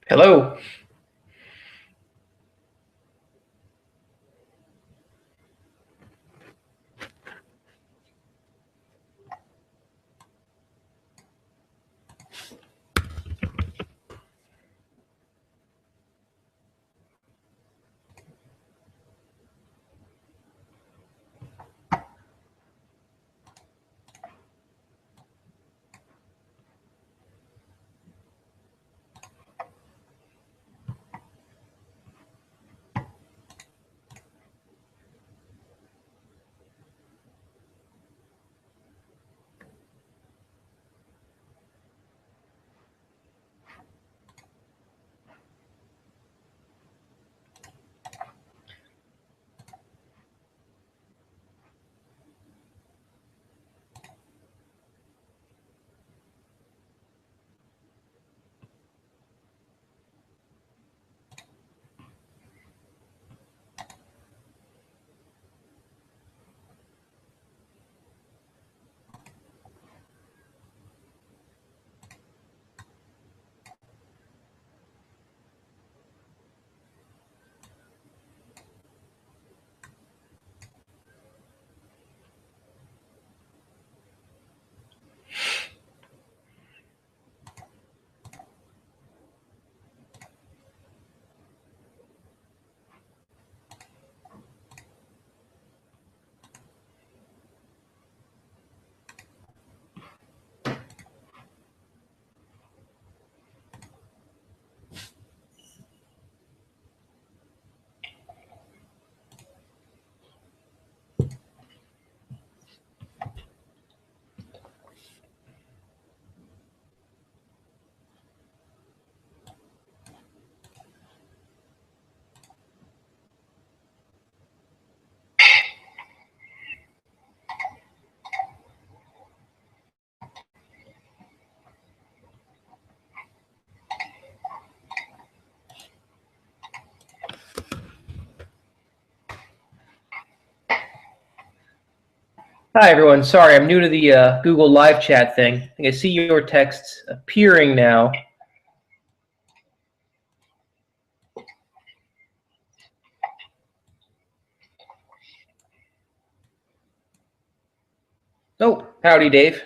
Hello. Hi, everyone. Sorry, I'm new to the Google Live chat thing. I think I see your texts appearing now. Oh, howdy, Dave.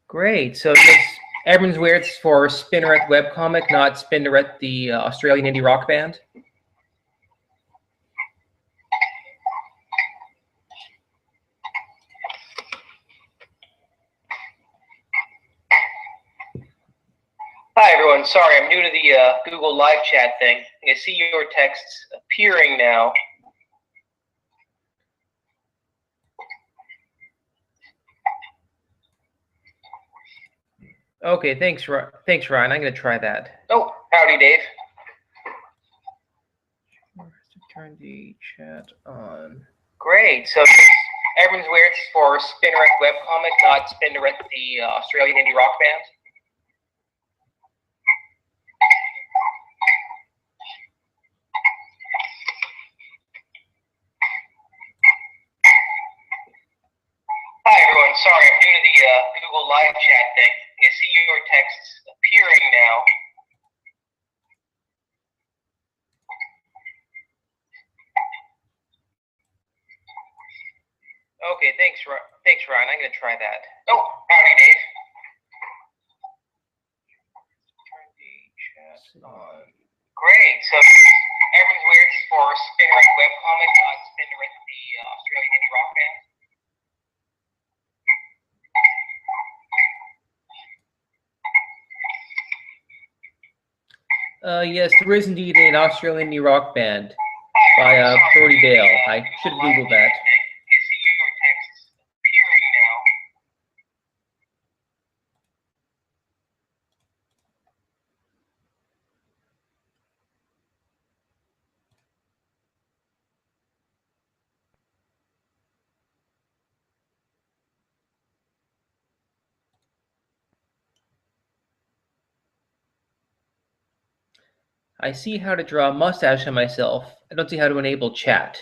Great. So everyone's aware it's for Spinnerette webcomic, not Spinnerette, the Australian indie rock band. Hi, everyone. Sorry, I'm new to the Google Live chat thing. I think I see your texts appearing now. Okay, thanks, Ryan. I'm going to try that. Oh, howdy, Dave. Turn the chat on. Great. So everyone's aware it's for Spinnerette webcomic, not Spinnerette, the Australian indie rock band. Hi, everyone. Sorry, I'm new to the Google Live chat thing. I see your texts appearing now. Okay, thanks, Ryan. I'm going to try that. Oh, howdy, Dave. Turn the chat on. Great. So everyone's aware it's for Spinnerette webcomic, not Spinnerette, the Australian indie rock band. Yes, there is indeed an Australian indie rock band by Brody Dale. I should have Googled that. I see how to draw a mustache on myself. I don't see how to enable chat.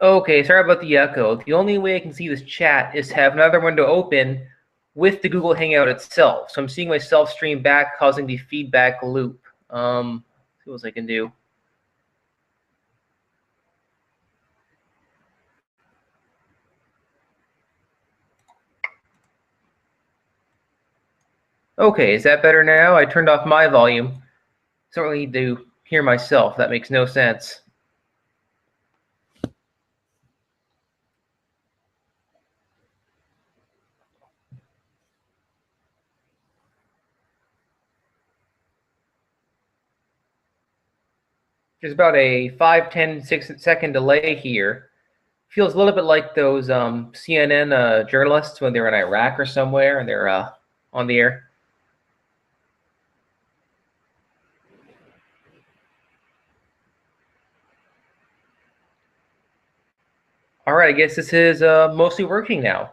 Okay, sorry about the echo. The only way I can see this chat is to have another window open with the Google Hangout itself. So I'm seeing myself stream back, causing the feedback loop. See what else I can do. Okay, is that better now? I turned off my volume. So I don't need to hear myself. That makes no sense. There's about a 5, 10, 6-second delay here. Feels a little bit like those CNN journalists when they're in Iraq or somewhere and they're on the air. All right, I guess this is mostly working now.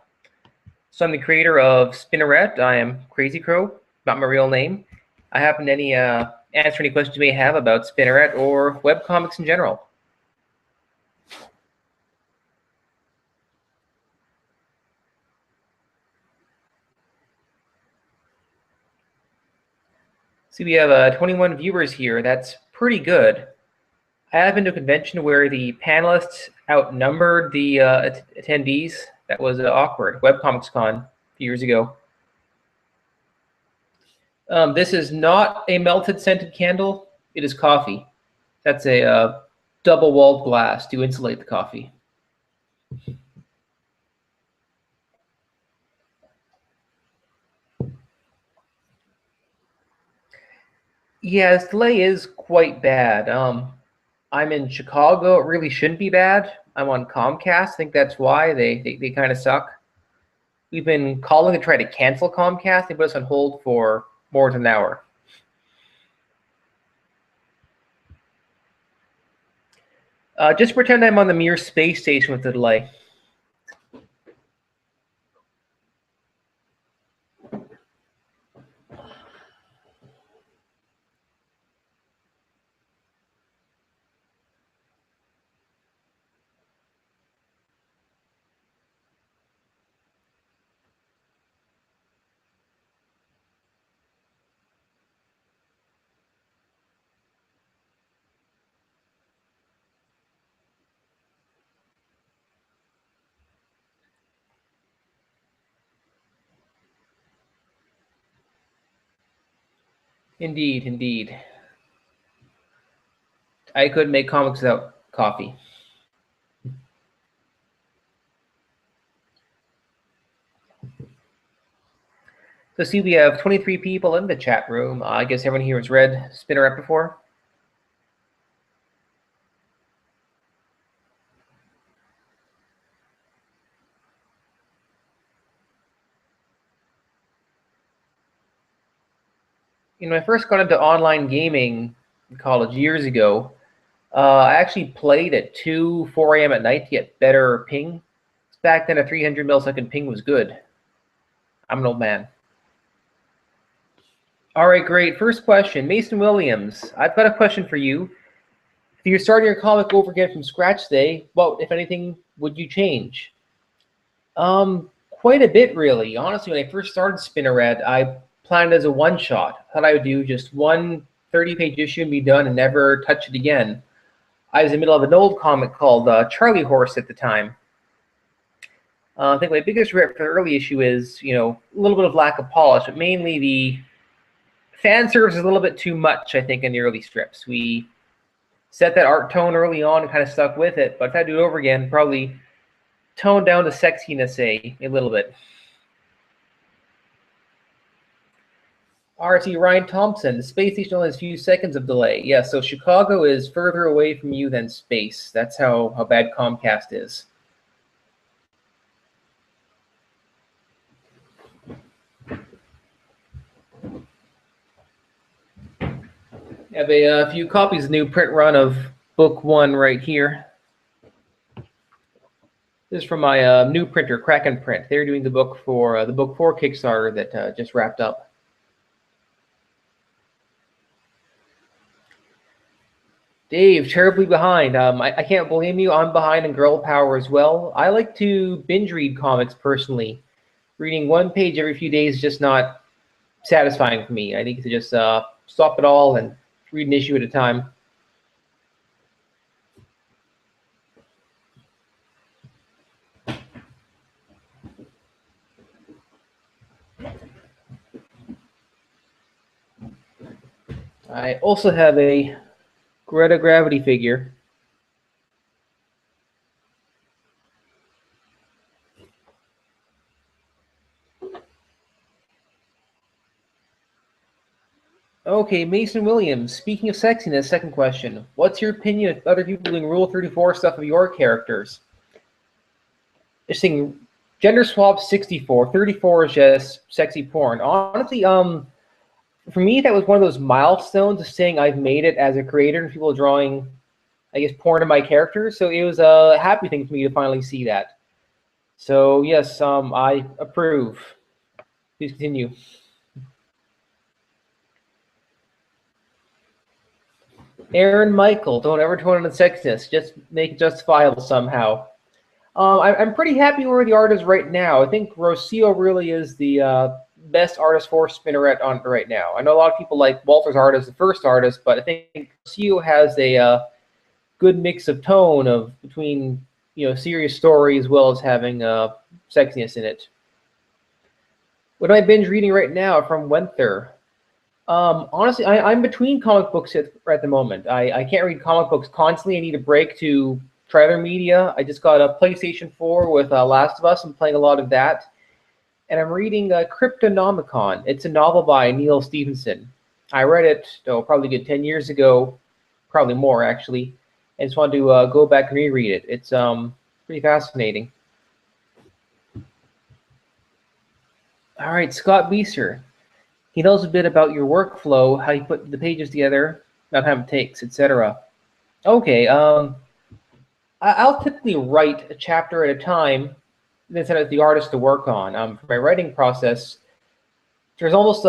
So I'm the creator of Spinnerette. I am Crazy Crow, not my real name. I happen to answer any questions you may have about Spinnerette or webcomics in general. See, we have 21 viewers here. That's pretty good. I have been to a convention where the panelists outnumbered the attendees. That was awkward. Webcomics Con a few years ago. This is not a melted scented candle. It is coffee. That's a double-walled glass to insulate the coffee. Yeah, this delay is quite bad. I'm in Chicago. It really shouldn't be bad. I'm on Comcast. I think that's why they kind of suck. We've been calling to try to cancel Comcast. They put us on hold for more than an hour. Just pretend I'm on the Mir space station with the delay. Indeed, indeed. I couldn't make comics without coffee. So see, we have 23 people in the chat room. I guess everyone here has read Spinnerette before. When I first got into online gaming in college years ago, I actually played at 2, 4 a.m. at night to get better ping. Back then, a 300 millisecond ping was good. I'm an old man. All right, great. First question, Mason Williams. I've got a question for you. If you're starting your comic over again from scratch today, what, if anything, would you change? Quite a bit, really. Honestly, when I first started Spinnerette, I planned as a one-shot. Thought I would do just one 30-page issue and be done and never touch it again. I was in the middle of an old comic called Charlie Horse at the time. I think my biggest regret for the early issue is, a little bit of lack of polish, but mainly the fan service is a little bit too much, I think, in the early strips. We set that art tone early on and kind of stuck with it, but if I do it over again, probably tone down the sexiness a little bit. RT Ryan Thompson, the space station only has a few seconds of delay. Yeah, so Chicago is further away from you than space. That's how bad Comcast is. I have a few copies of the new print run of book 1 right here. This is from my new printer, Kraken Print. They're doing the book for the book 4 Kickstarter that just wrapped up. Dave, terribly behind. I can't blame you. I'm behind in girl power as well. I like to binge read comics personally. Reading one page every few days is just not satisfying for me. I need to just stop it all and read an issue at a time. I also have a Greta Gravity figure. Okay, Mason Williams. Speaking of sexiness, second question. What's your opinion of other people doing Rule 34 stuff of your characters? Just saying, gender swap 64. 34 is just sexy porn. Honestly, for me, that was one of those milestones of saying I've made it as a creator and people drawing, I guess, porn of my characters. So it was a happy thing for me to finally see that. So yes, I approve. Please continue. Aaron Michael, don't ever turn on the sexiness. Just make it justifiable somehow. I'm pretty happy where the art is right now. I think Rocio really is the best artist for Spinnerette on right now. I know a lot of people like Walter's art as the first artist, but I think Rocio has a good mix of tone of between serious story as well as having sexiness in it. What am I binge reading right now from Wenther? Honestly, I'm between comic books at the moment. I can't read comic books constantly. I need a break to try other media. I just got a PlayStation 4 with Last of Us. I'm playing a lot of that. And I'm reading Cryptonomicon. It's a novel by Neil Stephenson. I read it probably a good 10 years ago, probably more actually. I just wanted to go back and reread it. It's pretty fascinating. All right, Scott Beeser. He knows a bit about your workflow, how you put the pages together, about how it takes, etc. Okay, I'll typically write a chapter at a time, then send it to the artist to work on. For my writing process, there's almost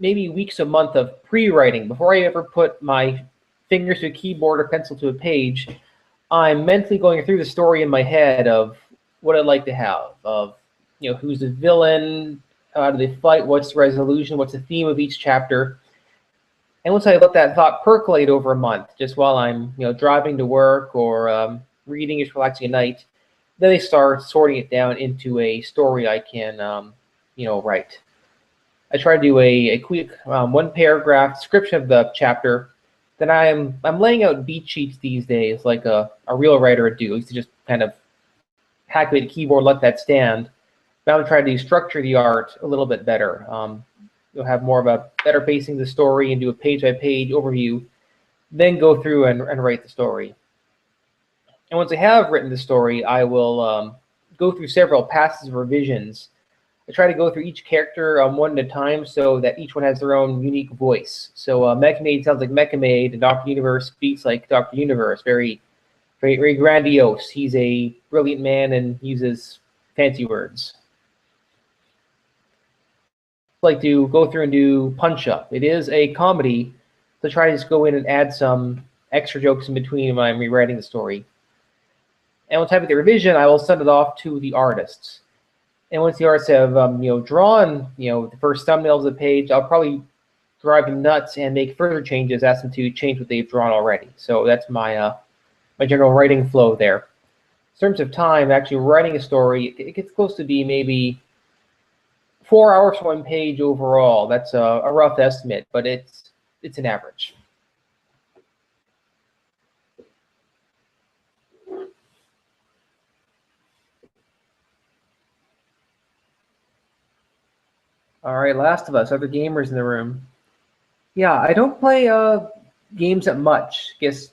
maybe weeks, a month of pre-writing. Before I ever put my fingers to a keyboard or pencil to a page, I'm mentally going through the story in my head of what I'd like to have, of who's the villain, how do they fight, what's the resolution, what's the theme of each chapter. And once I let that thought percolate over a month, just while I'm driving to work or reading, just relaxing at night, then I start sorting it down into a story I can write. I try to do a quick one paragraph description of the chapter. Then I'm laying out beat sheets these days like a real writer would do. I used to just kind of hack away the keyboard, let that stand. Now I'm trying to structure the art a little bit better. You'll have more of a better pacing of the story and do a page-by-page overview, then go through and write the story. And once I have written the story, I will go through several passes of revisions. I try to go through each character one at a time so that each one has their own unique voice. So Mechamade sounds like Mechamade, and Dr. Universe speaks like Dr. Universe, very, very, very grandiose. He's a brilliant man and uses fancy words. Like to go through and do Punch Up. It is a comedy, so try to just go in and add some extra jokes in between when I'm rewriting the story. And once I have the revision, I will send it off to the artists. And once the artists have drawn the first thumbnails of the page, I'll probably drive them nuts and make further changes, ask them to change what they've drawn already. So that's my my general writing flow there. In terms of time, actually writing a story, it gets close to be maybe 4 hours for one page overall. That's a rough estimate, but it's an average. All right, Last of Us, other gamers in the room. Yeah, I don't play games that much. I guess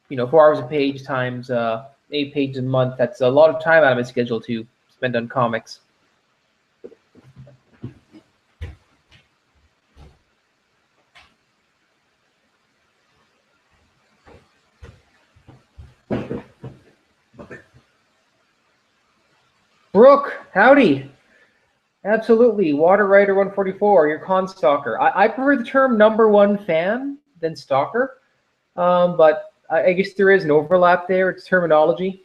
4 hours a page times 8 pages a month. That's a lot of time out of my schedule to spend on comics. Brooke, howdy. Absolutely. Water Rider 144, your con stalker. I prefer the term #1 fan than stalker. But I guess there is an overlap there. It's terminology.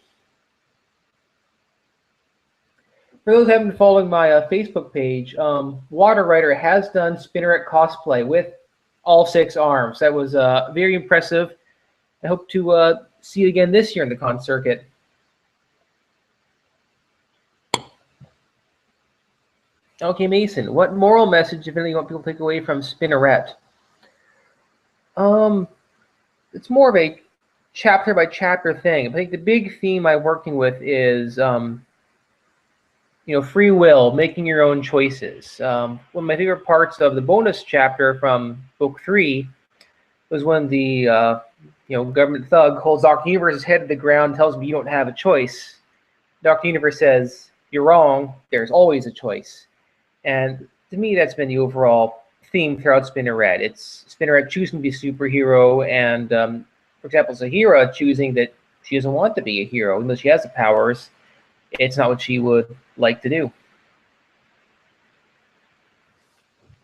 For those who haven't been following my Facebook page, Water Rider has done Spinnerette cosplay with all 6 arms. That was very impressive. I hope to see it again this year in the con circuit. Okay, Mason, what moral message, if anything, you want people to take away from Spinnerette? It's more of a chapter by chapter thing. I think the big theme I'm working with is free will, making your own choices. One of my favorite parts of the bonus chapter from book 3 was when the government thug holds Dr. Universe's head to the ground, tells him you don't have a choice. Dr. Universe says, "You're wrong. There's always a choice." And to me, that's been the overall theme throughout Spinnerette. It's Spinnerette choosing to be a superhero, and for example, Zahira choosing that she doesn't want to be a hero, even though she has the powers. It's not what she would like to do.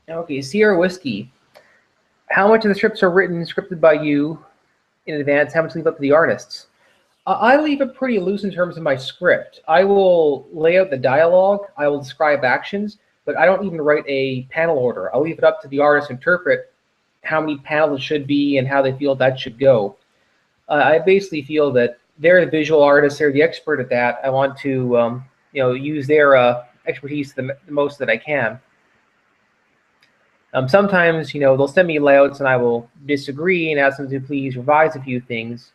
Okay, Sierra Whiskey. How much of the strips are written, scripted by you in advance? How much leave up to the artists? I leave it pretty loose in terms of my script. I will lay out the dialogue. I will describe actions, but I don't even write a panel order. I'll leave it up to the artist to interpret how many panels it should be and how they feel that should go. I basically feel that they're the visual artists. They're the expert at that. I want to use their expertise the most that I can. Sometimes, they'll send me layouts and I will disagree and ask them to please revise a few things.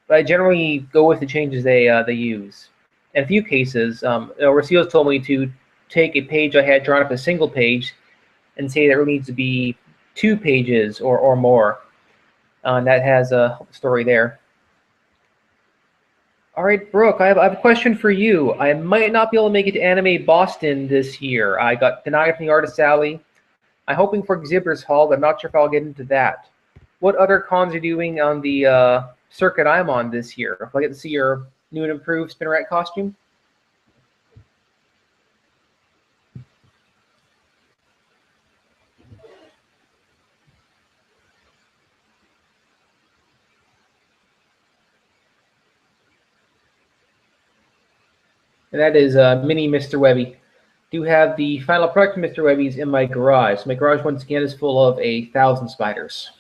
But I generally go with the changes they use. In a few cases, Racio's told me to take a page I had drawn up a single page and say that it needs to be 2 pages or more. And that has a story there. All right, Brooke, I have a question for you. I might not be able to make it to Anime Boston this year. I got denied from the Artist Alley. I'm hoping for Exhibitors Hall, but I'm not sure if I'll get into that. What other cons are you doing on the circuit I'm on this year? If I get to see your new and improved Spinnerette costume? And that is mini Mr. Webby. Do have the final product of Mr. Webby's in my garage. My garage, once again, is full of 1,000 spiders.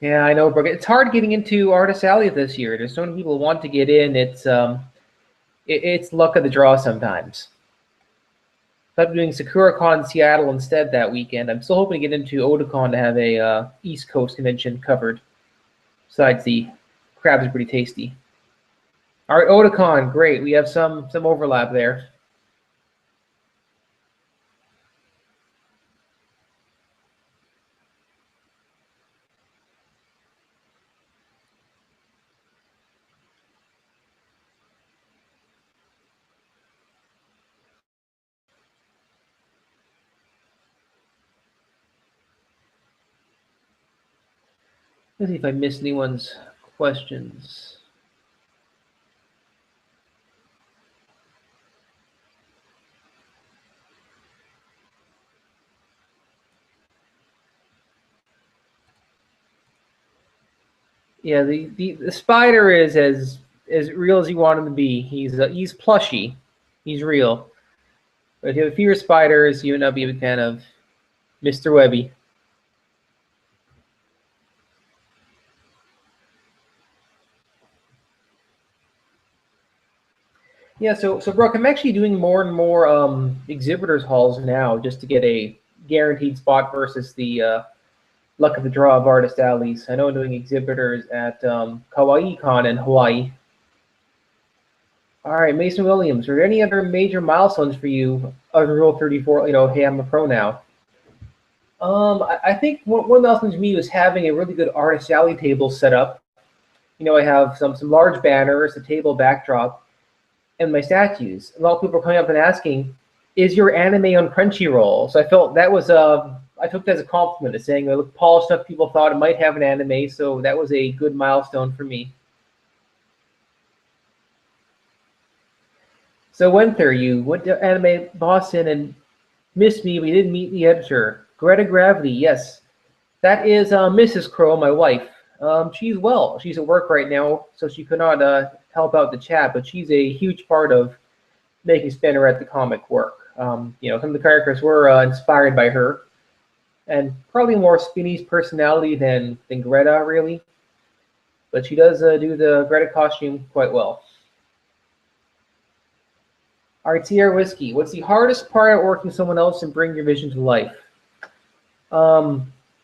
Yeah, I know, Brooke. It's hard getting into Artist Alley this year. There's so many people who want to get in. It's luck of the draw sometimes. I'm doing SakuraCon in Seattle instead that weekend. I'm still hoping to get into Otakon to have a East Coast convention covered. Besides, the crabs are pretty tasty. All right, Otakon, great. We have some overlap there. Let's see if I missed anyone's questions. Yeah, the spider is as real as you want him to be. He's plushy, he's real. But if you have fewer spiders, you would not be a big fan of Mr. Webby. Yeah, so Brooke, I'm actually doing more and more exhibitors halls now just to get a guaranteed spot versus the luck of the draw of Artist Alleys. I know I'm doing exhibitors at Kawaii Con in Hawaii. All right, Mason Williams, are there any other major milestones for you other than Rule 34? Hey, I'm a pro now. I think one milestone to me was having a really good Artist Alley table set up. I have some large banners, a table backdrop, and my statues. A lot of people are coming up and asking, "Is your anime on Crunchyroll?" So I felt that was I took that as a compliment, as saying it looked polished enough. People thought it might have an anime, so that was a good milestone for me. So Wenther, you went to Anime Boston and missed me, but you didn't meet the editor. Greta Gravity, yes. That is Mrs. Crow, my wife. She's well. She's at work right now, so she could not help out the chat, but she's a huge part of making Spinnerette the comic work. Some of the characters were inspired by her, and probably more Spinny's personality than Greta, really. But she does do the Greta costume quite well. All right, Sierra Whiskey. What's the hardest part of working with someone else and bring your vision to life?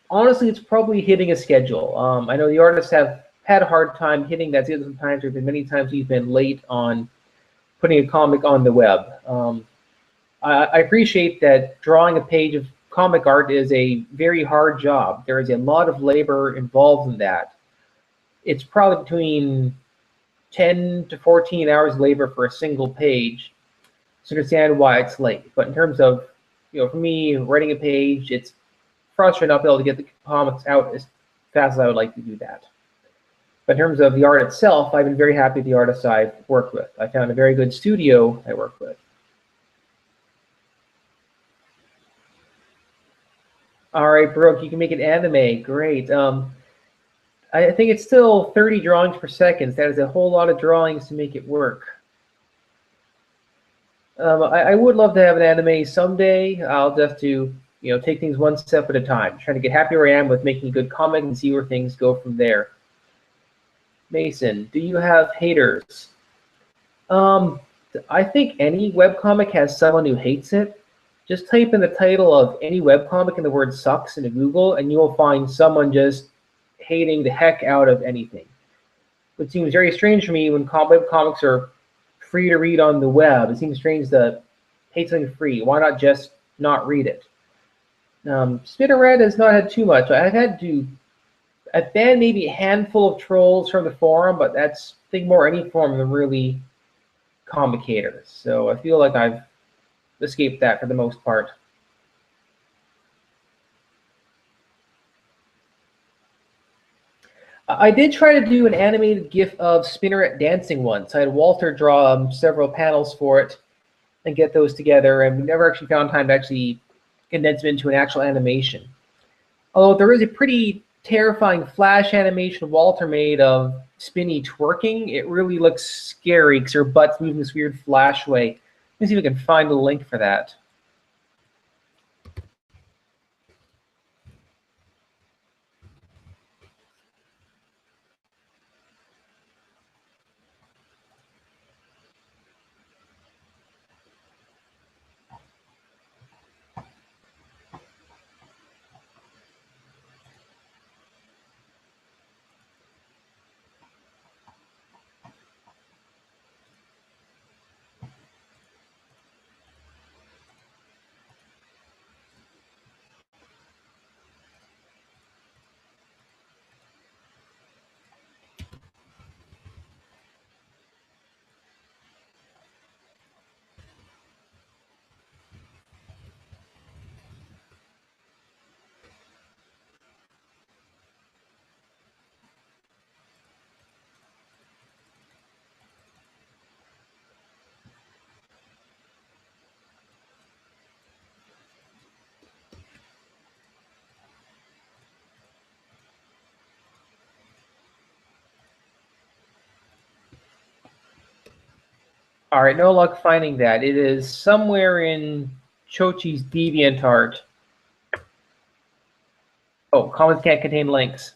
Honestly, it's probably hitting a schedule. I know the artists have had a hard time hitting that schedule sometimes. There have been many times we've been late on putting a comic on the web. I appreciate that drawing a page of comic art is a very hard job. There is a lot of labor involved in that. It's probably between 10 to 14 hours of labor for a single page to understand why it's late. But in terms of, for me, writing a page, it's frustrating not to be able to get the comics out as fast as I would like to do that. But in terms of the art itself, I've been very happy with the artists I've worked with. I found a very good studio I work with. All right, Brooke, you can make an anime. Great. I think it's still 30 drawings per second. That is a whole lot of drawings to make it work. I would love to have an anime someday. I'll just have to, take things one step at a time. Trying to get happy where I am with making a good comic and see where things go from there. Mason, do you have haters? I think any webcomic has someone who hates it. Just type in the title of any webcomic and the word sucks into Google, and you will find someone just hating the heck out of anything. It seems very strange for me when web comics are free to read on the web. It seems strange to hate something free. Why not just not read it? Spinnerette has not had too much. I've banned maybe a handful of trolls from the forum, but that's, I think, more any forum than really comic haters. So I feel like I've escaped that for the most part. I did try to do an animated GIF of Spinnerette dancing once. I had Walter draw several panels for it and get those together, and we never actually found time to actually condense them into an actual animation. Although there is a pretty terrifying flash animation Walter made of Spinny twerking. It really looks scary because her butt's moving this weird flash way. Let me see if I can find a link for that. All right, no luck finding that. It is somewhere in Chochi's DeviantArt. Oh, comments can't contain links.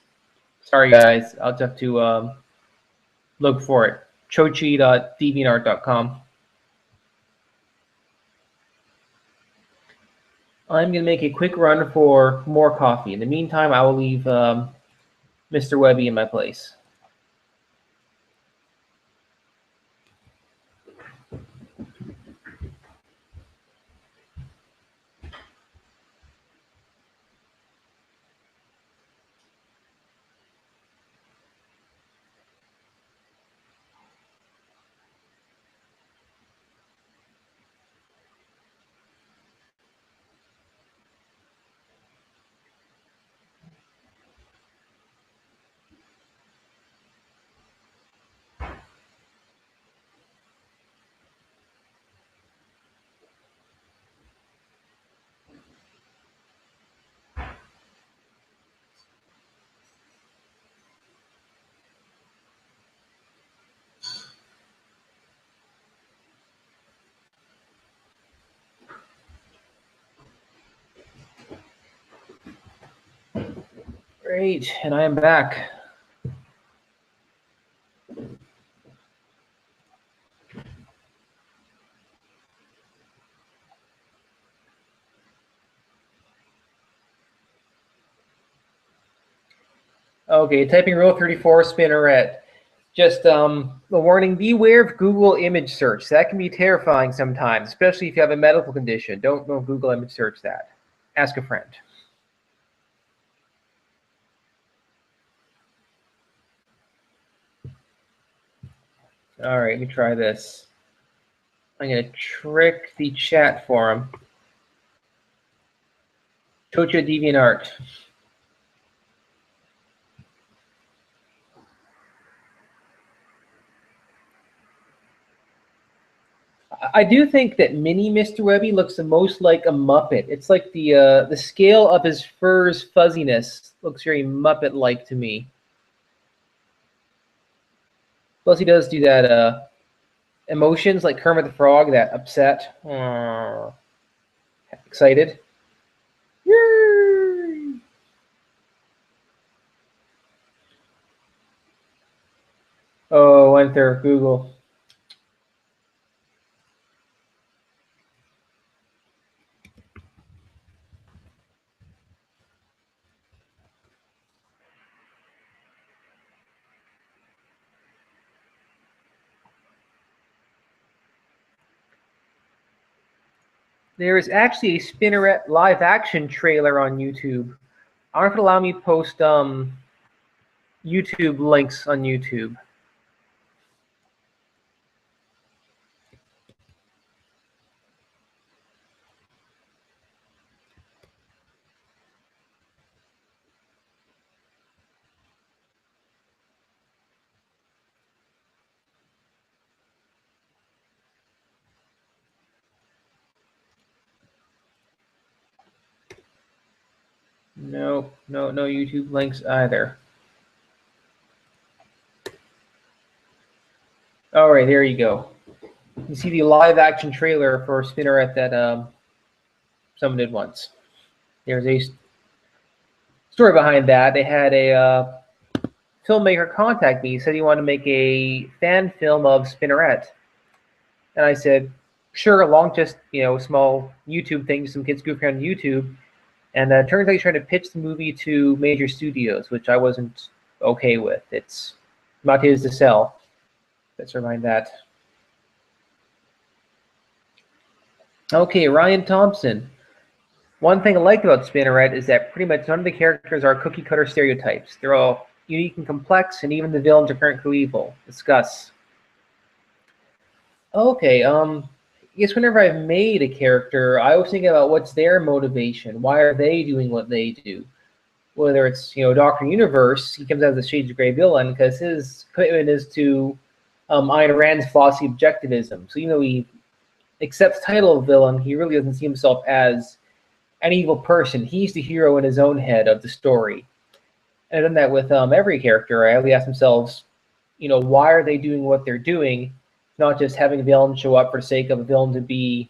Sorry, guys. I'll just have to look for it. Chochi.deviantart.com. I'm going to make a quick run for more coffee. In the meantime, I will leave Mr. Webby in my place. Great, and I am back. Okay, typing rule 34, Spinnerette. Just a warning, beware of Google image search. That can be terrifying sometimes, especially if you have a medical condition. Don't Google image search that. Ask a friend. All right, let me try this. I'm going to trick the chat forum. Tocha DeviantArt. I do think that mini Mr. Webby looks the most like a Muppet. It's like the scale of his fur's fuzziness looks very Muppet-like to me. Plus, he does do that emotions like Kermit the Frog, that upset, excited. Yay! Oh, enter Google. There is actually a Spinnerette live action trailer on YouTube. I don't know if it'll allow me to post YouTube links on YouTube. No YouTube links either. All right, there you go. You see the live action trailer for Spinnerette that someone did once. There's a story behind that. They had a filmmaker contact me, said he wanted to make a fan film of Spinnerette. And I said, sure, along just, a small YouTube thing, some kids goofing on YouTube. And it turns out he's trying to pitch the movie to major studios, which I wasn't okay with. It's not his to sell. Let's remind that. Okay, Ryan Thompson. One thing I like about Spinnerette is that pretty much none of the characters are cookie cutter stereotypes. They're all unique and complex, and even the villains are currently evil. Discuss. Okay, I guess whenever I've made a character, I always think about what's their motivation. Why are they doing what they do? Whether it's, Doctor Universe, he comes out as a Shades of Grey villain because his commitment is to Ayn Rand's philosophy of objectivism. So even though he accepts title of villain, he really doesn't see himself as an evil person. He's the hero in his own head of the story. And I've done that with every character. I always ask themselves, why are they doing what they're doing? Not just having a villain show up for the sake of a villain to be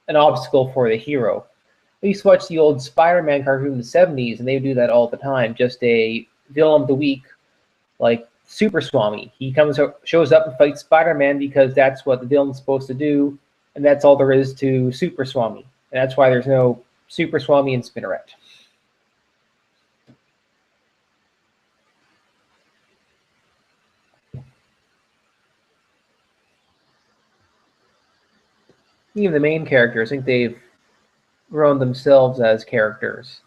an obstacle for the hero. I used to watch the old Spider-Man cartoon in the 70s, and they would do that all the time. Just a villain of the week, like Super Swami. He shows up and fights Spider-Man because that's what the villain's supposed to do, and that's all there is to Super Swami. And that's why there's no Super Swami in Spinnerette. Even the main characters, I think they've grown themselves as characters.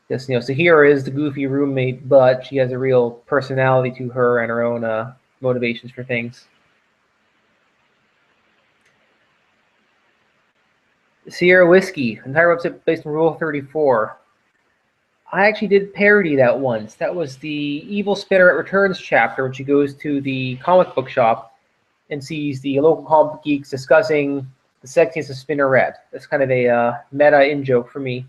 Because, Sahira is the goofy roommate, but she has a real personality to her and her own motivations for things. Sierra Whiskey, entire website based on Rule 34. I actually did parody that once. That was the Evil Spinnerette Returns chapter, which he goes to the comic book shop and sees the local comic geeks discussing the sexiness of Spinnerette. That's kind of a meta in-joke for me.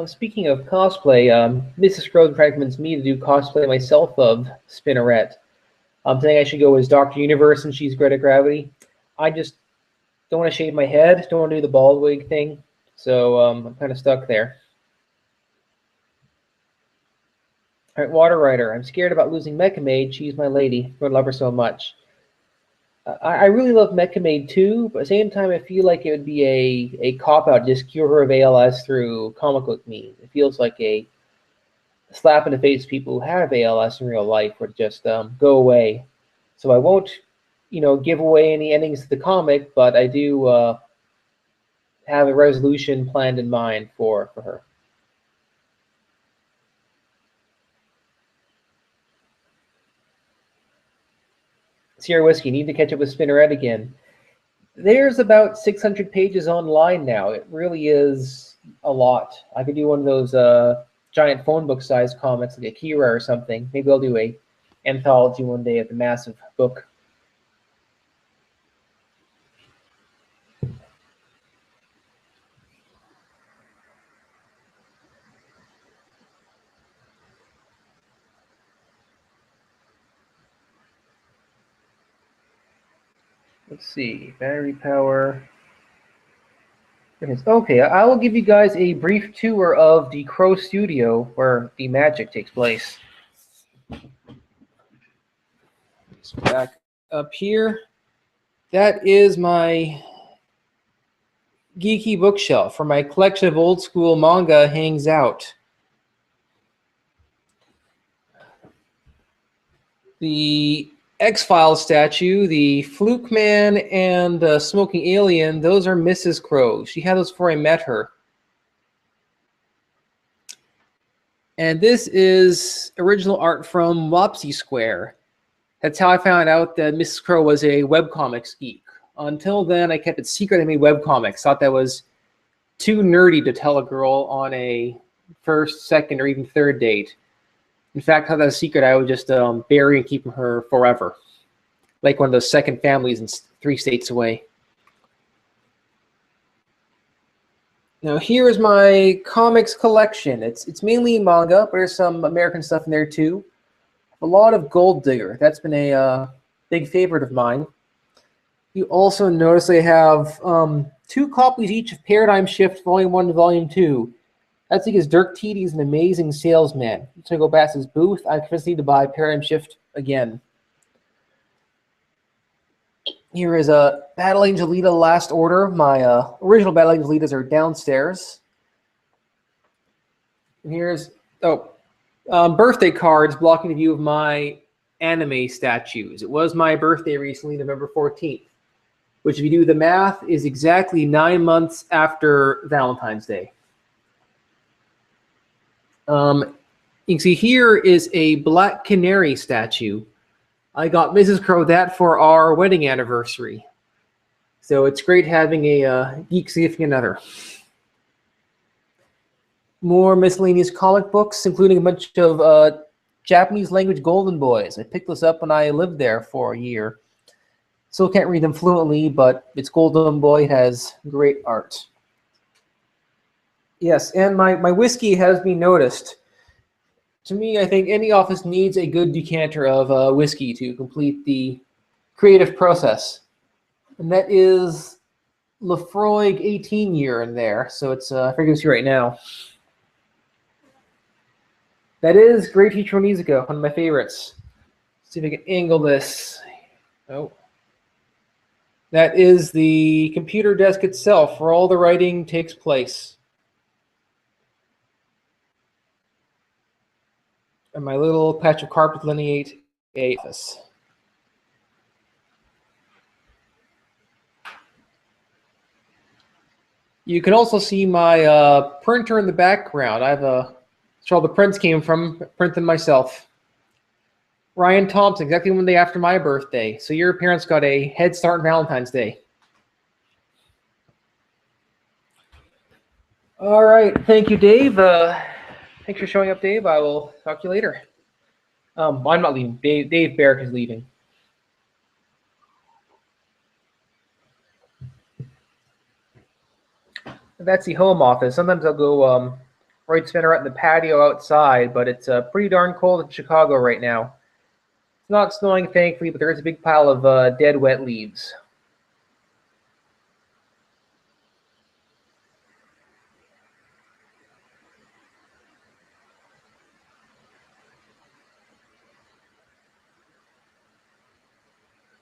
Speaking of cosplay, Mrs. Crow recommends me to do cosplay myself of Spinnerette. I'm saying I should go as Dr. Universe and she's Greta Gravity. I just don't want to shave my head, don't want to do the bald wig thing, so I'm kind of stuck there. All right, Water Rider. I'm scared about losing Mecha Maid. She's my lady. I love her so much. I really love Mecha Maid too, but at the same time, I feel like it would be a cop out just cure her of ALS through comic book means. It feels like a slap in the face to people who have ALS in real life would just go away. So I won't, give away any endings to the comic, but I do have a resolution planned in mind for her. Sierra Whiskey, need to catch up with Spinnerette again. There's about 600 pages online now. It really is a lot. I could do one of those giant phone book size comics like Akira or something. Maybe I'll do a anthology one day of the massive book. Let's see, battery power. Okay, I will give you guys a brief tour of the Crow Studio where the magic takes place. So back up here, that is my geeky bookshelf where my collection of old school manga hangs out. The X-Files statue, the Fluke Man, and Smoking Alien, those are Mrs. Crow. She had those before I met her. And this is original art from Wopsy Square. That's how I found out that Mrs. Crow was a webcomics geek. Until then, I kept it secret I made webcomics. Thought that was too nerdy to tell a girl on a first, second, or even third date. In fact, how that was a secret, I would just bury and keep her forever. Like one of those second families in 3 states away. Now here is my comics collection. It's mainly manga, but there's some American stuff in there too. A lot of Gold Digger. That's been a big favorite of mine. You also notice they have 2 copies each of Paradigm Shift Volume 1 to Volume 2. That's because Dirk Tiede is an amazing salesman. So I go past his booth, I just need to buy Paradigm Shift again. Here is a Battle Angel Alita Last Order. My original Battle Angel Alitas are downstairs. And here's birthday cards blocking the view of my anime statues. It was my birthday recently, November 14th, which if you do the math is exactly 9 months after Valentine's Day. You can see here is a Black Canary statue. I got Mrs. Crow that for our wedding anniversary. So it's great having a geek significant other. More miscellaneous comic books, including a bunch of Japanese language Golden Boys. I picked this up when I lived there for a year. Still can't read them fluently, but it's Golden Boy, has great art. Yes, and my whiskey has been noticed. To me, I think any office needs a good decanter of whiskey to complete the creative process. And that is Lafroig 18 year in there, so it's I forget it's right now. That is Great Teacher Onizuka, one of my favorites. Let's see if I can angle this. Oh. That is the computer desk itself where all the writing takes place. And my little patch of carpet delineate a office. You can also see my printer in the background. I have that's where all the prints came from, printed myself. Ryan Thompson, exactly 1 day after my birthday. So your parents got a head start on Valentine's Day. All right, thank you, Dave. Thanks for showing up, Dave. I will talk to you later. I'm not leaving. Dave Barrick is leaving. That's the home office. Sometimes I'll go Right, Spinnerette in the patio outside, but it's pretty darn cold in Chicago right now. It's not snowing, thankfully, but there is a big pile of dead, wet leaves.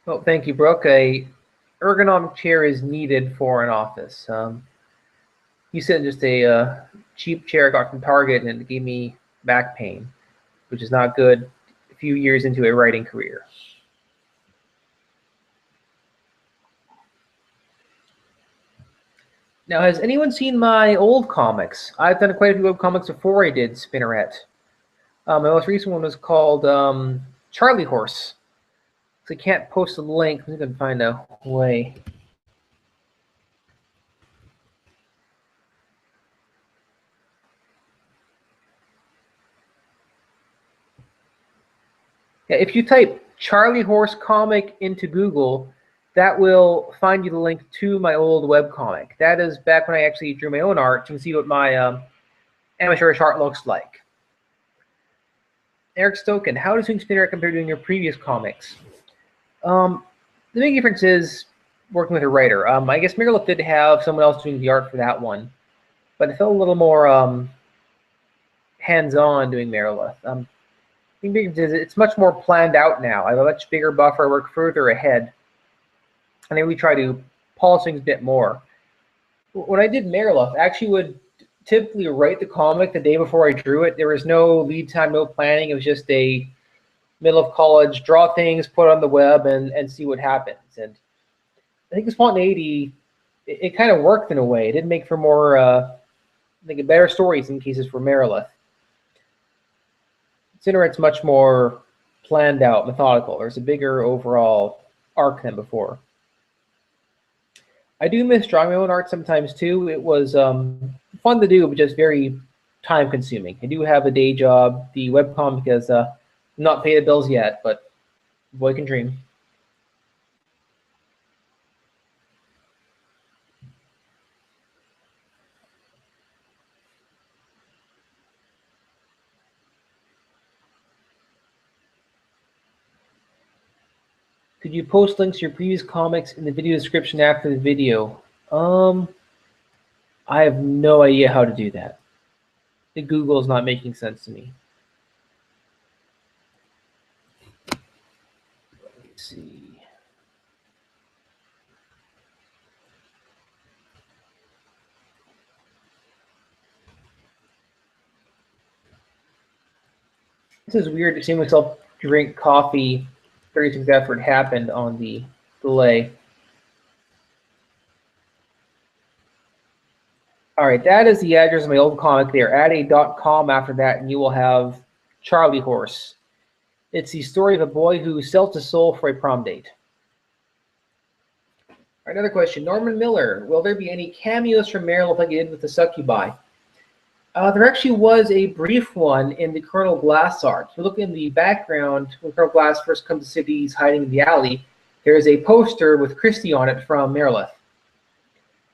Well, thank you, Brooke. A ergonomic chair is needed for an office. You sit in just a cheap chair I got from Target, and it gave me back pain, which is not good a few years into a writing career. Now, has anyone seen my old comics? I've done quite a few webcomics before I did Spinnerette. My most recent one was called Charlie Horse. So I can't post a link. I'm going to find a way. Yeah, if you type Charlie Horse comic into Google, that will find you the link to my old webcomic. That is back when I actually drew my own art. You can see what my amateurish art looks like. Eric Stoken, how does doing Spinnerette compare to doing your previous comics? The big difference is working with a writer. I guess Mirrorless did have someone else doing the art for that one, but it felt a little more hands-on doing Mirrorless. The big difference is it's much more planned out now. I have a much bigger buffer. I work further ahead, and I really try to polish things a bit more. When I did Mirrorless, I actually would typically write the comic the day before I drew it. There was no lead time, no planning. It was just a middle of college, draw things, put it on the web, and see what happens. And I think the spontaneity, it kind of worked in a way. It did make for more, I think, better stories in cases for Merilith. Spinnerette's much more planned out, methodical. There's a bigger overall arc than before. I do miss drawing my own art sometimes too. It was fun to do, but just very time consuming. I do have a day job. The webcomic has not paid the bills yet, but boy can dream. Could you post links to your previous comics in the video description after the video? I have no idea how to do that. The Google is not making sense to me. Let's see. This is weird to see myself drink coffee 30 seconds after it happened on the delay. All right, that is the address of my old comic there. Add a .com after that, and you will have Charlie Horse. It's the story of a boy who sells his soul for a prom date. All right, another question. Norman Miller, will there be any cameos from Meryl like you did with the Succubi? There actually was a brief one in the Colonel Glass art. If you look in the background, when Colonel Glass first comes to city, he's hiding in the alley. There is a poster with Christie on it from Merilith.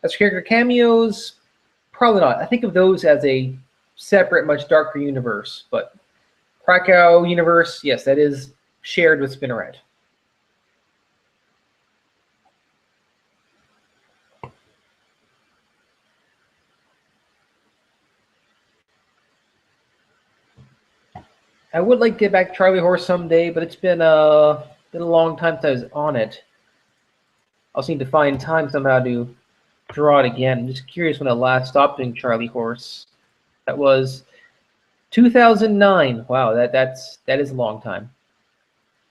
As for character cameos, probably not. I think of those as a separate, much darker universe. But Krakow universe, yes, that is shared with Spinnerette. I would like to get back to Charlie Horse someday, but it's been a long time since I was on it. I'll just need to find time somehow to draw it again. I'm just curious when I last stopped doing Charlie Horse. That was 2009. Wow, that is a long time.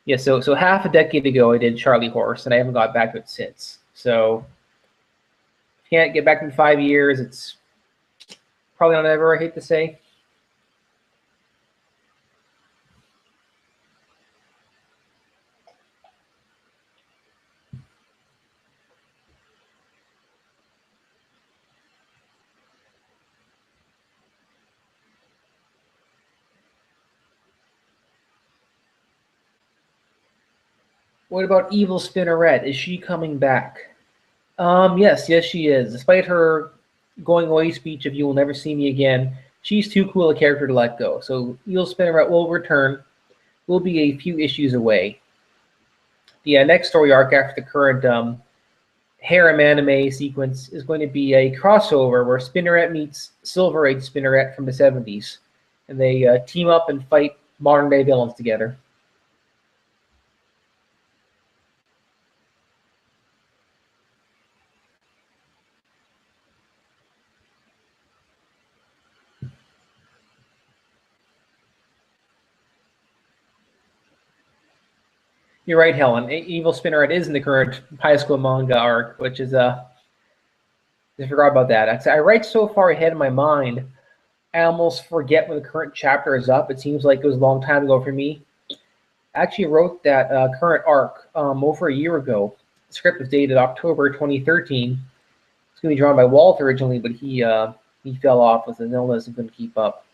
Yeah, so half a decade ago I did Charlie Horse, and I haven't got back to it since. So can't get back in 5 years. It's probably not ever, I hate to say. What about Evil Spinnerette? Is she coming back? Yes, she is. Despite her going away speech of "You will never see me again," she's too cool a character to let go. So Evil Spinnerette will return. We'll be a few issues away. The next story arc after the current harem anime sequence is going to be a crossover where Spinnerette meets Silver Age Spinnerette from the 70s. And they team up and fight modern day villains together. You're right, Helen. Evil Spinnerette is in the current high school manga arc, which is I forgot about that. I write so far ahead in my mind, I almost forget when the current chapter is up. It seems like it was a long time ago for me. I actually wrote that current arc over a year ago. The script was dated October 2013. It's going to be drawn by Walt originally, but he fell off with an illness and couldn't keep up.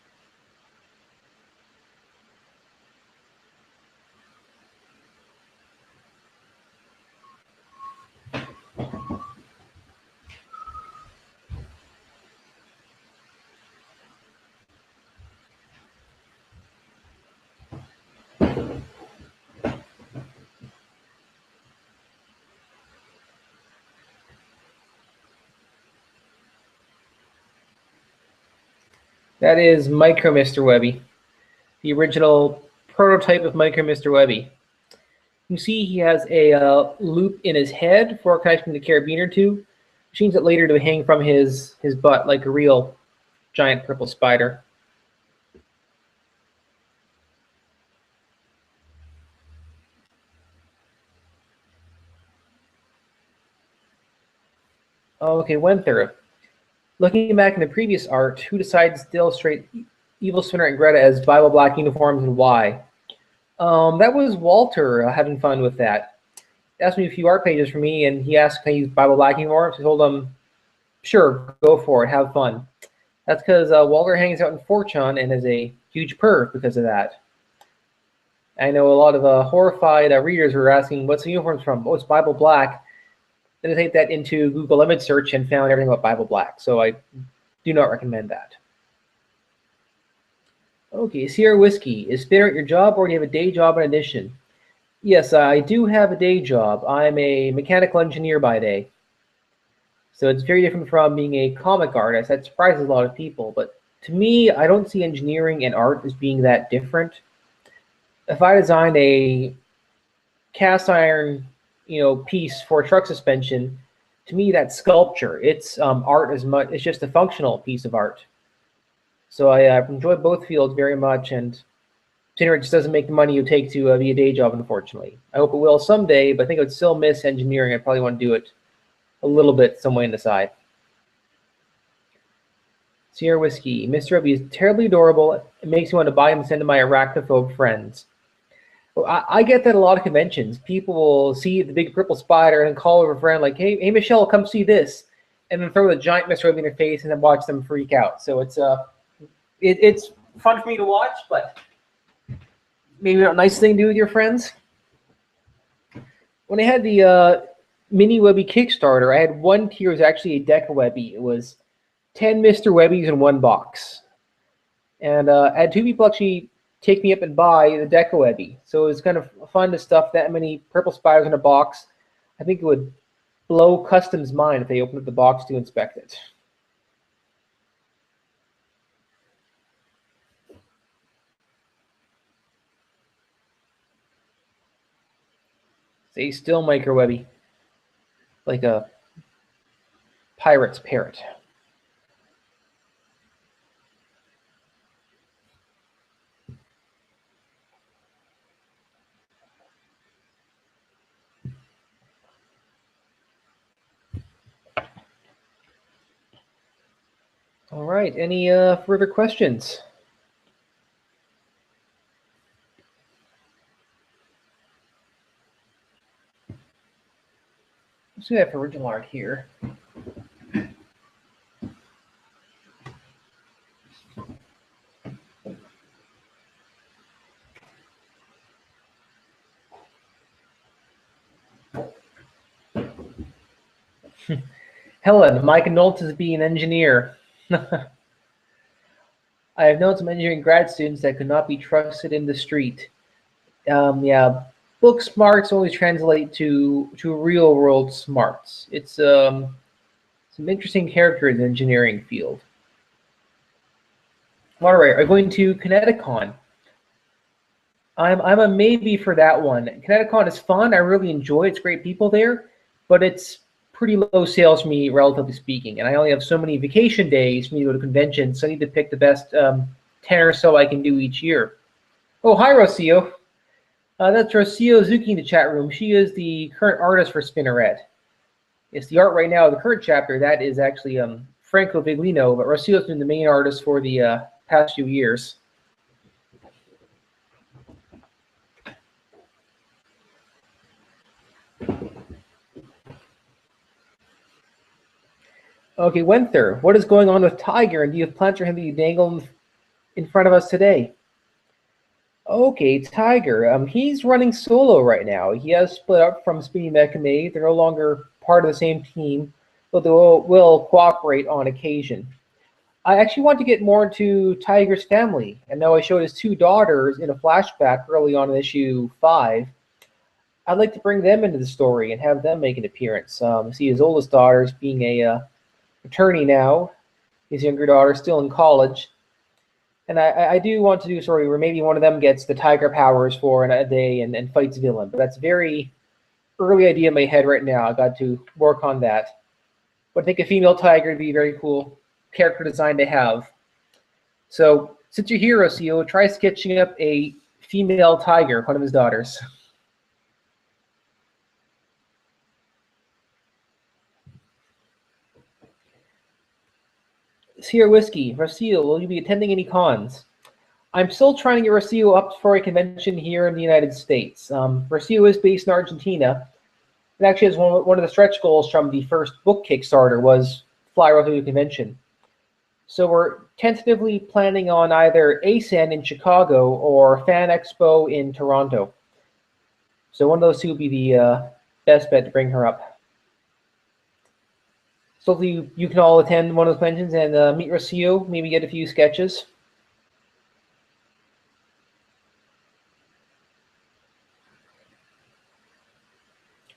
That is Micro Mr. Webby, the original prototype of Micro Mr. Webby. You see he has a loop in his head for connecting the carabiner to, which means it later to hang from his butt like a real giant purple spider. Okay, Wenther. Looking back in the previous art, who decides to illustrate Evil Spinner and Greta as Bible Black uniforms and why? That was Walter having fun with that. He asked me a few art pages for me, and he asked, can I use Bible Black uniforms? I told him, sure, go for it, have fun. That's because Walter hangs out in Fortune and is a huge perv because of that. I know a lot of horrified readers were asking, what's the uniforms from? Oh, it's Bible Black. Then I typed that into Google image search and found everything about Bible Black, so I do not recommend that. Okay, Sierra Whiskey. Is Spinner at your job, or do you have a day job in addition? Yes, I do have a day job. I'm a mechanical engineer by day. So it's very different from being a comic artist. That surprises a lot of people. But to me, I don't see engineering and art as being that different. If I designed a cast iron piece for truck suspension, to me that's sculpture. It's art as much. It's just a functional piece of art. So I enjoy both fields very much, and Spinnerette just doesn't make the money you take to be a day job, unfortunately. I hope it will someday, but I think I would still miss engineering. I probably want to do it a little bit some way on the side. Sierra Whiskey. Mr. Webby is terribly adorable. It makes me want to buy him and send to my arachnophobe friends. Well, I get that a lot of conventions. People will see the big purple spider and call over a friend like, hey, Michelle, come see this. And then throw the giant Mr. Webby in their face and then watch them freak out. So it's fun for me to watch, but maybe not a nice thing to do with your friends. When I had the Mini Webby Kickstarter, I had one tier was actually a deck of Webby. It was 10 Mr. Webbies in one box. And I had two people actually take me up and buy the deck of Webby. So it was kind of fun to stuff that many purple spiders in a box. I think it would blow Custom's mind if they opened up the box to inspect it. Stay still, Micro Webby. Like a pirate's parrot. All right, any further questions? Let's see that original art here. Helen, my condolences being an engineer. I have known some engineering grad students that could not be trusted in the street. Yeah, book smarts always translate to real world smarts. It's some interesting character in the engineering field. All right, are going to Kineticon. I'm a maybe for that one. Kineticon is fun. I really enjoy it. It's great people there, but it's pretty low sales for me, relatively speaking. And I only have so many vacation days for me to go to conventions, so I need to pick the best 10 or so I can do each year. Oh, hi, Rocio. That's Rocio Zuki in the chat room. She is the current artist for Spinnerette. It's the art right now, the current chapter. That is actually Franco Viglino, but Rocio's been the main artist for the past few years. Okay, Wenther, what is going on with Tiger, and do you have plans for him to be dangled in front of us today? Okay, Tiger, he's running solo right now. He has split up from Speedy Mekame. They're no longer part of the same team, but they will cooperate on occasion. I actually want to get more into Tiger's family. I know I showed his two daughters in a flashback early on in issue 5. I'd like to bring them into the story and have them make an appearance. See his oldest daughter's being a attorney now. His younger daughter still in college. And I do want to do a story where maybe one of them gets the tiger powers for a day and fights villain. But that's a very early idea in my head right now. I got to work on that. But I think a female tiger would be a very cool character design to have. So since you're here, Rocio, try sketching up a female tiger, one of his daughters. Sierra Whiskey, Rocio, will you be attending any cons? I'm still trying to get Rocio up for a convention here in the United States. Rocio is based in Argentina. It actually is one of the stretch goals from the first book Kickstarter was fly Rocio to a convention. So we're tentatively planning on either ASEN in Chicago or Fan Expo in Toronto. So one of those two would be the best bet to bring her up. So hopefully you can all attend one of those conventions and meet Rocio, maybe get a few sketches.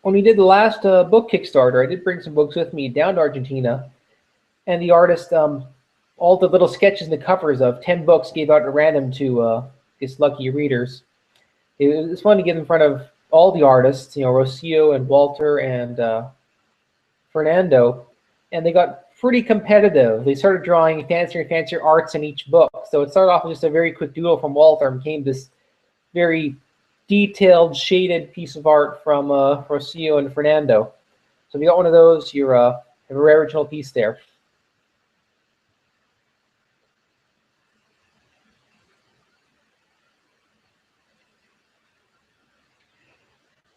When we did the last book Kickstarter, I did bring some books with me down to Argentina, and the artist, all the little sketches and the covers of 10 books gave out at random to his lucky readers. It was fun to get in front of all the artists, Rocio and Walter and Fernando, and they got pretty competitive. They started drawing fancier and fancier arts in each book. So it started off with just a very quick doodle from Walter and became this very detailed, shaded piece of art from Rocio and Fernando. So if you got one of those, you're have a rare original piece there.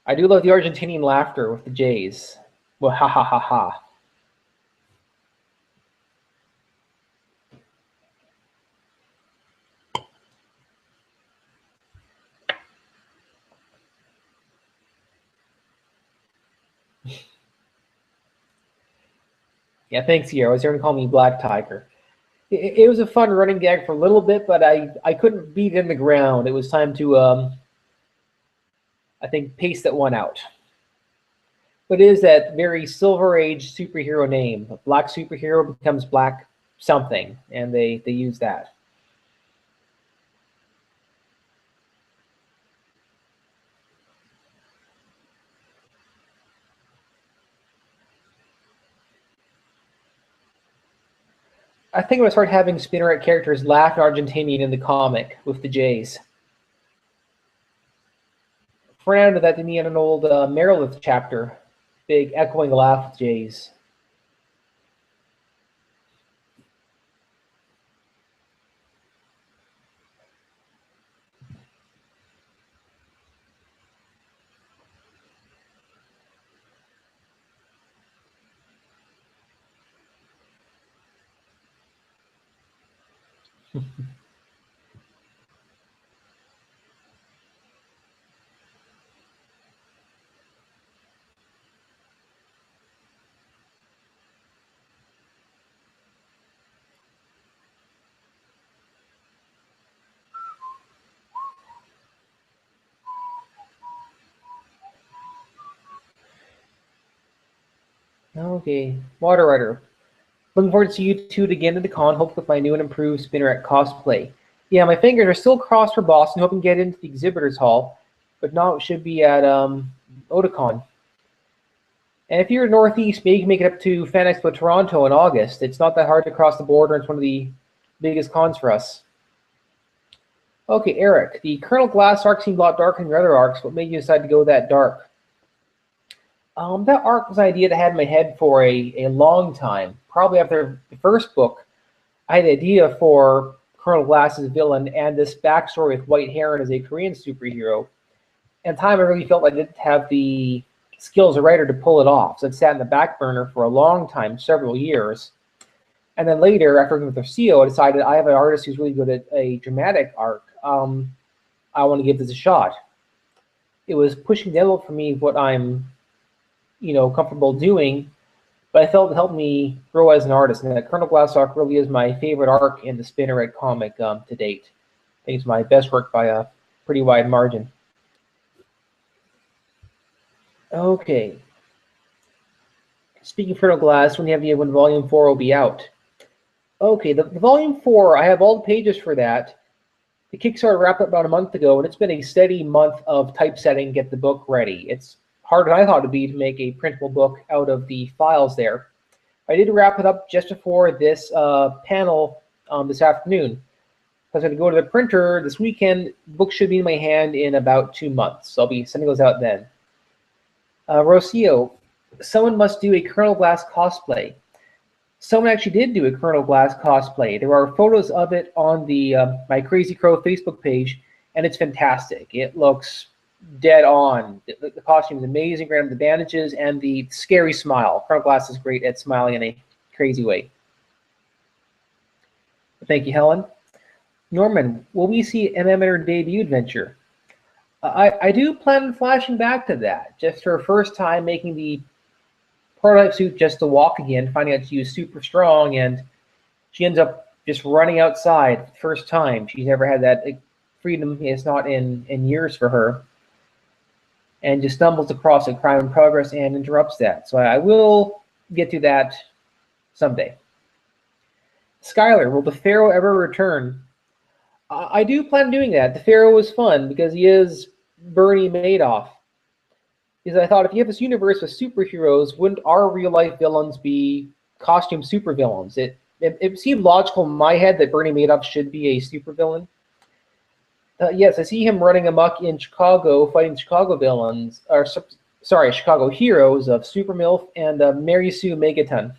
I do love the Argentinian laughter with the J's. Well, ha ha ha ha. Yeah, thanks, Sierra. I was going to call me Black Tiger. It was a fun running gag for a little bit, but I couldn't beat it in the ground. It was time to, I think, pace that one out. But it is that very Silver Age superhero name. A black superhero becomes black something, and they use that. I think I'm gonna start having Spinnerette characters laugh Argentinian in the comic with the J's. Fernando that to me in an old Meredith chapter, big echoing laugh with J's. Okay, Water Rider. Looking forward to see you two again at the con, hopefully with my new and improved Spinnerette cosplay. Yeah, my fingers are still crossed for Boston, hoping to get into the exhibitors hall, but now it should be at Otakon. And if you're northeast, maybe you can make it up to Fan Expo Toronto in August. It's not that hard to cross the border. It's one of the biggest cons for us. Okay, Eric, the Colonel Glass arc seemed a lot darker than your other arcs. What made you decide to go that dark? That arc was an idea that I had in my head for a long time. Probably after the first book, I had the idea for Colonel Glass's villain and this backstory with White Heron as a Korean superhero. At the time, I really felt I didn't have the skills as a writer to pull it off. So it sat in the back burner for a long time, several years. And then later, after working with Rocio, I decided I have an artist who's really good at a dramatic arc. I want to give this a shot. It was pushing the envelope for me what I'm, comfortable doing, but I felt it helped me grow as an artist. And Colonel Glass arc really is my favorite arc in the Spinnerette comic to date. I think it's my best work by a pretty wide margin. Okay. Speaking of Colonel Glass, when do you have the when Volume 4 will be out? Okay, the Volume 4, I have all the pages for that. The Kickstarter wrapped up about a month ago, and it's been a steady month of typesetting to get the book ready. It's harder than I thought it would be to make a printable book out of the files there. I did wrap it up just before this panel this afternoon. I was going to go to the printer this weekend. The book should be in my hand in about 2 months, so I'll be sending those out then. Rocio, someone must do a Colonel Glass cosplay. Someone actually did do a Colonel Glass cosplay. There are photos of it on the my Crazy Crow Facebook page, and it's fantastic. It looks dead on. The costume is amazing. Granted, the bandages and the scary smile. Colonel Glass is great at smiling in a crazy way. Thank you, Helen. Norman, will we see MM in her debut adventure? I do plan on flashing back to that. Just her first time making the prototype suit just to walk again, finding out she was super strong, and she ends up just running outside for the first time. She's never had that freedom. It's not in years for her. And just stumbles across a crime in progress and interrupts that. So I will get to that someday. Skylar, will the Pharaoh ever return? I do plan on doing that. The Pharaoh was fun because he is Bernie Madoff. Because I thought if you have this universe with superheroes, wouldn't our real life villains be costume supervillains? It seemed logical in my head that Bernie Madoff should be a supervillain. Yes, I see him running amok in Chicago, fighting Chicago villains, or sorry, Chicago heroes of Super MILF and Mary Sue Megaton.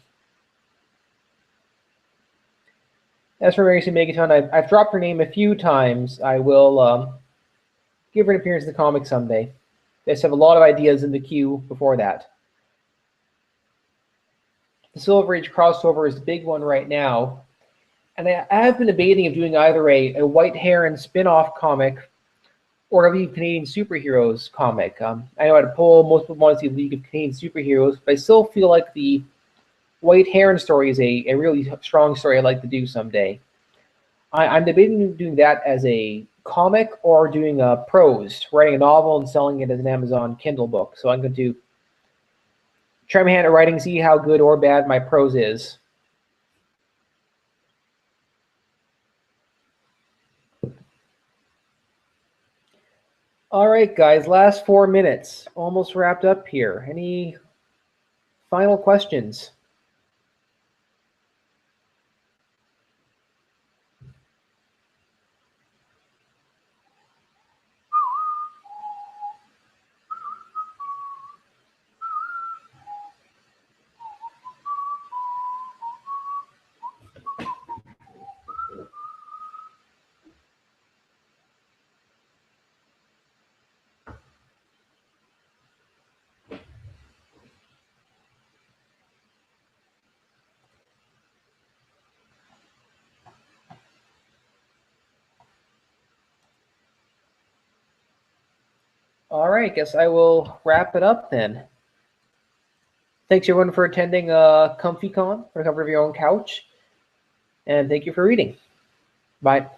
As for Mary Sue Megaton, I've dropped her name a few times. I will give her an appearance in the comic someday. I just have a lot of ideas in the queue before that. The Silver Age crossover is the big one right now. And I have been debating of doing either a White Heron spin-off comic or a League of Canadian Superheroes comic. I know at a poll, most people want to see League of Canadian Superheroes, but I still feel like the White Heron story is a really strong story I'd like to do someday. I'm debating doing that as a comic or doing a prose, writing a novel and selling it as an Amazon Kindle book. So I'm going to try my hand at writing, see how good or bad my prose is. All right, guys, last 4 minutes. Almost wrapped up here. Any final questions? All right, guess I will wrap it up then. Thanks everyone for attending ComfyCon for the comfort of your own couch. And thank you for reading. Bye.